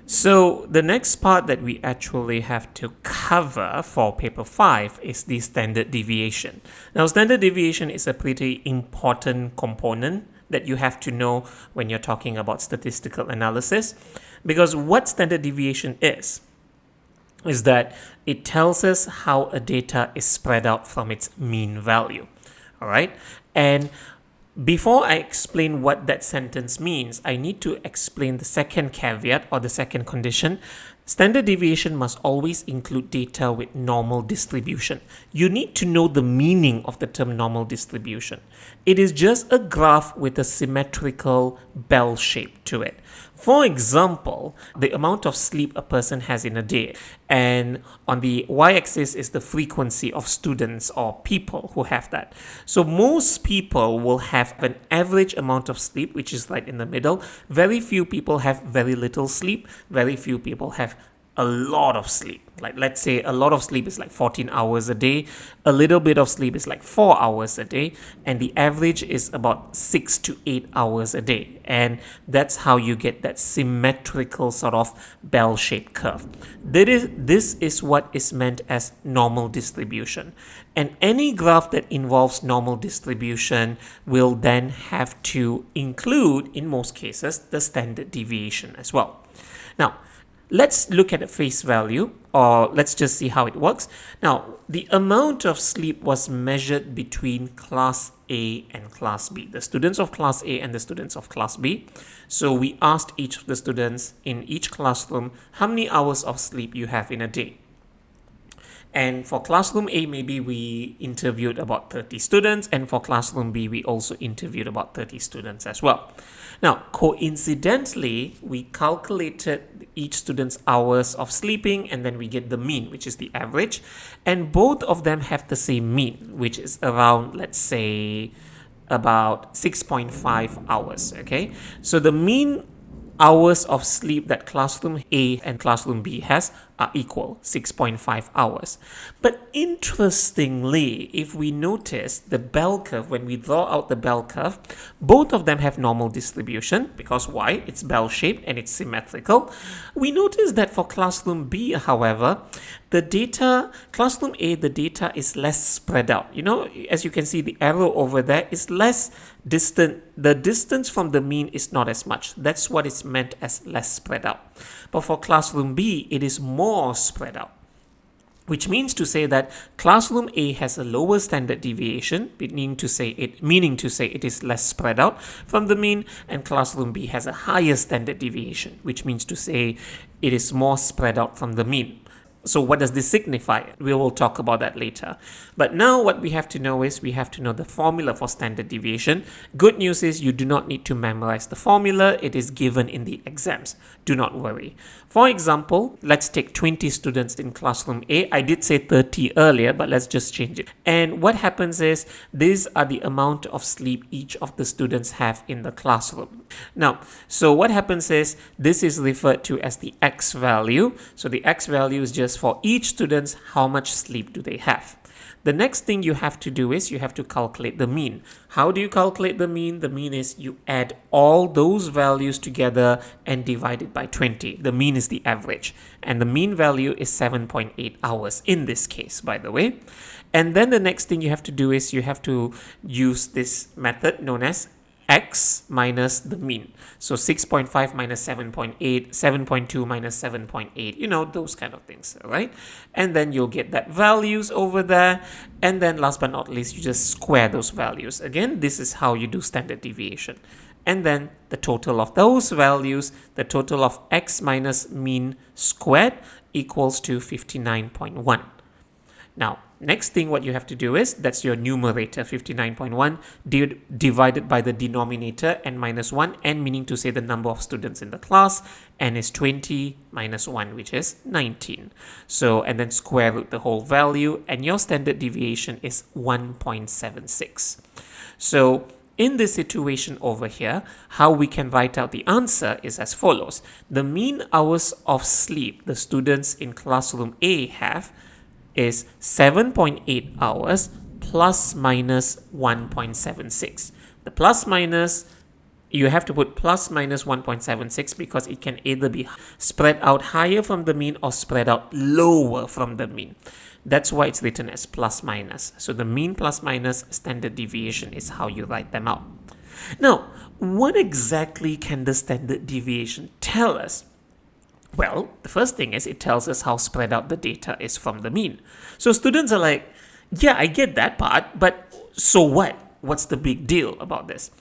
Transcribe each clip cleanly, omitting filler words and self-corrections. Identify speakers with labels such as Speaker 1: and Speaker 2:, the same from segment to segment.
Speaker 1: So the next part that we actually have to cover for paper 5 is the standard deviation. Now, standard deviation is a pretty important component that you have to know when you're talking about statistical analysis, because what standard deviation is that it tells us how a data is spread out from its mean value. All right. And before I explain what that sentence means, I need to explain the second caveat or the second condition. Standard deviation must always include data with normal distribution. You need to know the meaning of the term normal distribution. It is just a graph with a symmetrical bell shape to it. For example, the amount of sleep a person has in a day, and on the y-axis is the frequency of students or people who have that. So most people will have an average amount of sleep, which is right in the middle. Very few people have very little sleep. Very few people have a lot of sleep. Like, let's say a lot of sleep is like 14 hours a day, a little bit of sleep is like 4 hours a day, and the average is about 6 to 8 hours a day. And that's how you get that symmetrical sort of bell-shaped curve. This is what is meant as normal distribution. And any graph that involves normal distribution will then have to include, in most cases, the standard deviation as well. Now, let's look at a face value, or let's just see how it works. Now, the amount of sleep was measured between class A and class B, the students of class A and the students of class B. So we asked each of the students in each classroom how many hours of sleep you have in a day. And for classroom A, maybe we interviewed about 30 students, and for classroom B, we also interviewed about 30 students as well. Now, coincidentally, we calculated each student's hours of sleeping, and then we get the mean, which is the average. And both of them have the same mean, which is around, let's say, about 6.5 hours, okay? So the mean hours of sleep that classroom A and classroom B has are equal, 6.5 hours. But interestingly, if we notice the bell curve, when we draw out the bell curve, both of them have normal distribution, because why? It's bell-shaped and it's symmetrical. We notice that for classroom B, however, classroom A, the data is less spread out. You know, as you can see, the arrow over there is less distant. The distance from the mean is not as much. That's what is meant as less spread out. But for classroom B, it is more spread out, which means to say that classroom A has a lower standard deviation, meaning to say it is less spread out from the mean, and classroom B has a higher standard deviation, which means to say it is more spread out from the mean. So what does this signify? We will talk about that later. But now what we have to know is we have to know the formula for standard deviation. Good news is you do not need to memorize the formula. It is given in the exams. Do not worry. For example, let's take 20 students in classroom A. I did say 30 earlier, but let's just change it. And what happens is these are the amount of sleep each of the students have in the classroom. Now, so what happens is this is referred to as the X value. So the X value is just for each student, how much sleep do they have. The next thing you have to do is you have to calculate the mean. How do you calculate the mean? The mean is you add all those values together and divide it by 20. The mean is the average. And the mean value is 7.8 hours in this case, by the way. And then the next thing you have to do is you have to use this method known as X minus the mean. So 6.5 minus 7.8, 7.2 minus 7.8, you know, those kind of things, right? And then you'll get that values over there. And then last but not least, you just square those values. Again, this is how you do standard deviation. And then the total of those values, the total of X minus mean squared equals to 59.1. Now, next thing what you have to do is, that's your numerator, 59.1, divided by the denominator, n minus 1, n meaning to say the number of students in the class, n is 20 minus 1, which is 19. So, and then square root the whole value, and your standard deviation is 1.76. So, in this situation over here, how we can write out the answer is as follows. The mean hours of sleep the students in classroom A have is 7.8 hours plus minus 1.76. The plus minus you have to put plus minus 1.76 because it can either be spread out higher from the mean or spread out lower from the mean. That's why it's written as plus minus. So the mean plus minus standard deviation is how you write them out. Now, what exactly can the standard deviation tell us? Well, the first thing is it tells us how spread out the data is from the mean. So students are like, yeah, I get that part, but so what? What's the big deal about this?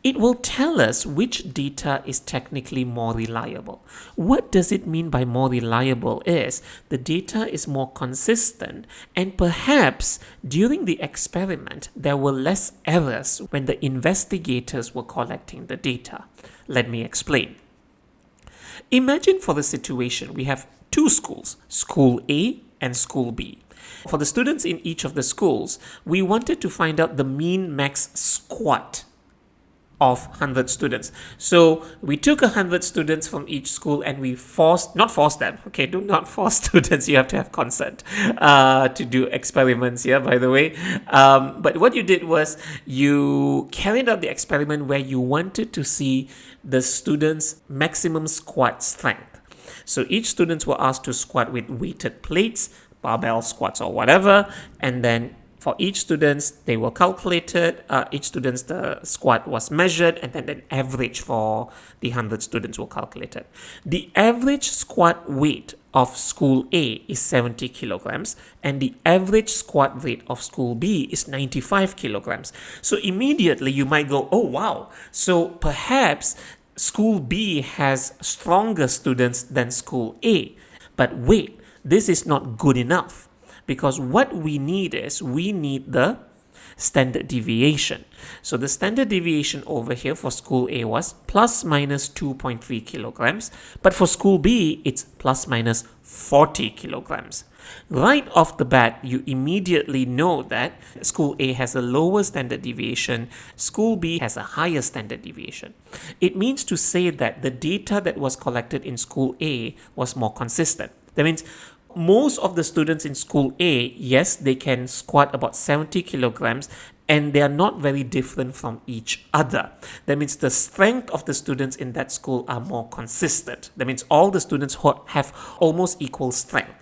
Speaker 1: It will tell us which data is technically more reliable. What does it mean by more reliable is the data is more consistent, and perhaps during the experiment there were less errors when the investigators were collecting the data. Let me explain. Imagine for the situation we have two schools, School A and School B. For the students in each of the schools, we wanted to find out the mean max squat of 100 students. So we took 100 students from each school and we not forced them. Okay, do not force students. You have to have consent to do experiments here, by the way. But what you did was you carried out the experiment where you wanted to see the students' maximum squat strength. So each student were asked to squat with weighted plates, barbell squats or whatever, and then for each students, they were calculated, each student's the squat was measured, and then the average for the 100 students were calculated. The average squat weight of School A is 70 kilograms, and the average squat weight of School B is 95 kilograms. So immediately you might go, oh wow, so perhaps School B has stronger students than School A. But wait, this is not good enough. Because what we need is, we need the standard deviation. So the standard deviation over here for School A was plus minus 2.3 kilograms. But for School B, it's plus minus 40 kilograms. Right off the bat, you immediately know that School A has a lower standard deviation, School B has a higher standard deviation. It means to say that the data that was collected in School A was more consistent. That means most of the students in School A, yes, they can squat about 70 kilograms and they are not very different from each other. That means the strength of the students in that school are more consistent. That means all the students have almost equal strength.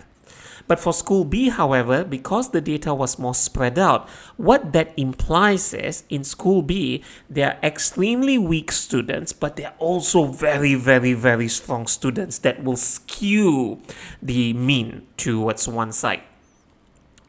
Speaker 1: But for School B, however, because the data was more spread out, what that implies is in School B, there are extremely weak students, but there are also very, very, very strong students that will skew the mean towards one side.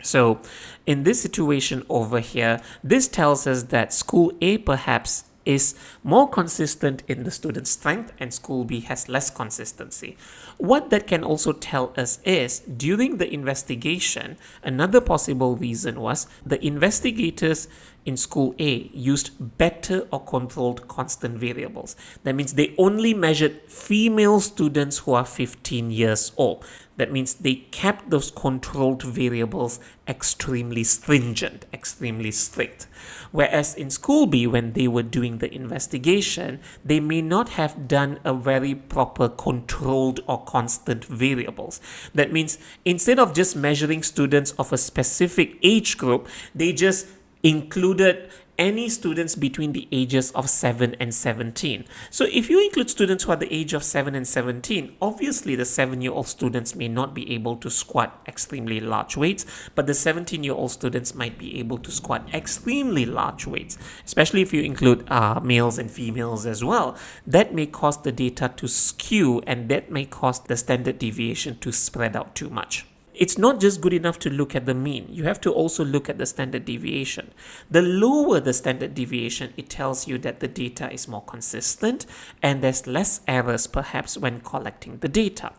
Speaker 1: So in this situation over here, this tells us that School A perhaps is more consistent in the student strength and School B has less consistency. What that can also tell us is during the investigation, another possible reason was the investigators in School A used better or controlled constant variables. That means they only measured female students who are 15 years old. That means they kept those controlled variables extremely stringent, extremely strict. Whereas in School B, when they were doing the investigation, they may not have done a very proper controlled or constant variables. That means instead of just measuring students of a specific age group, they just included any students between the ages of 7 and 17. So if you include students who are the age of 7 and 17, obviously the 7-year-old students may not be able to squat extremely large weights, but the 17-year-old students might be able to squat extremely large weights, especially if you include males and females as well. That may cause the data to skew, and that may cause the standard deviation to spread out too much. It's not just good enough to look at the mean. You have to also look at the standard deviation. The lower the standard deviation, it tells you that the data is more consistent and there's less errors perhaps when collecting the data.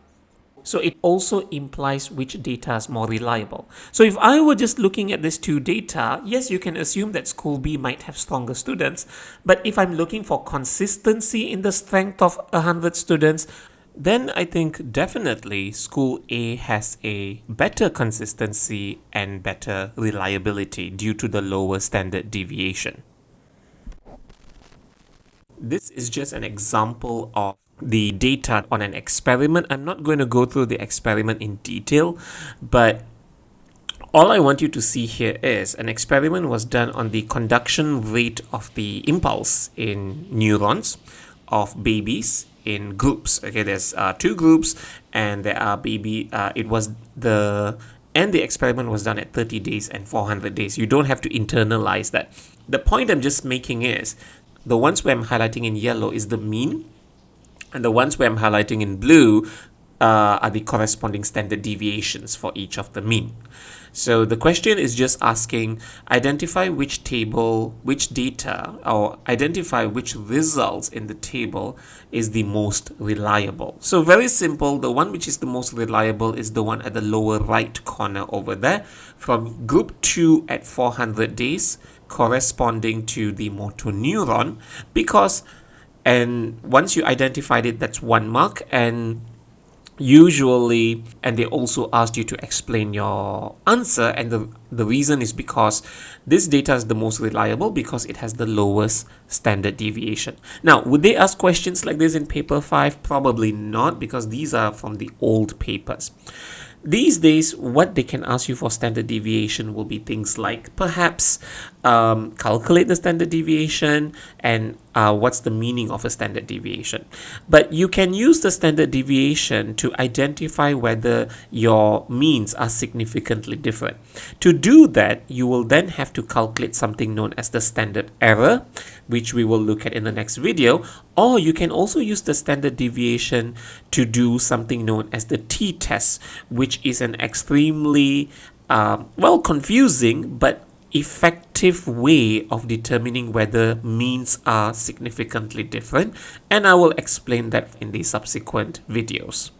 Speaker 1: So it also implies which data is more reliable. So if I were just looking at these two data, yes, you can assume that School B might have stronger students. But if I'm looking for consistency in the strength of 100 students, then I think definitely School A has a better consistency and better reliability due to the lower standard deviation. This is just an example of the data on an experiment. I'm not going to go through the experiment in detail, but All I want you to see here is an experiment was done on the conduction rate of the impulse in neurons of babies in groups. Okay, there's two groups, and there are the experiment was done at 30 days and 400 days. You don't have to internalize that. The point I'm just making is the ones where I'm highlighting in yellow is the mean, and the ones where I'm highlighting in blue are the corresponding standard deviations for each of the mean. So the question is just asking, identify which table, which data, or identify which results in the table is the most reliable. So very simple, the one which is the most reliable is the one at the lower right corner over there, from group 2 at 400 days, corresponding to the motor neuron, and once you identified it, that's 1 mark, and they also asked you to explain your answer, and the reason is because this data is the most reliable because it has the lowest standard deviation. Now, would they ask questions like this in paper 5? Probably not, because these are from the old papers. These days, what they can ask you for standard deviation will be things like perhaps calculate the standard deviation and what's the meaning of a standard deviation. But you can use the standard deviation to identify whether your means are significantly different. To do that, you will then have to calculate something known as the standard error, which we will look at in the next video, or you can also use the standard deviation to do something known as the t-test, which is an extremely confusing but effective way of determining whether means are significantly different, and I will explain that in the subsequent videos.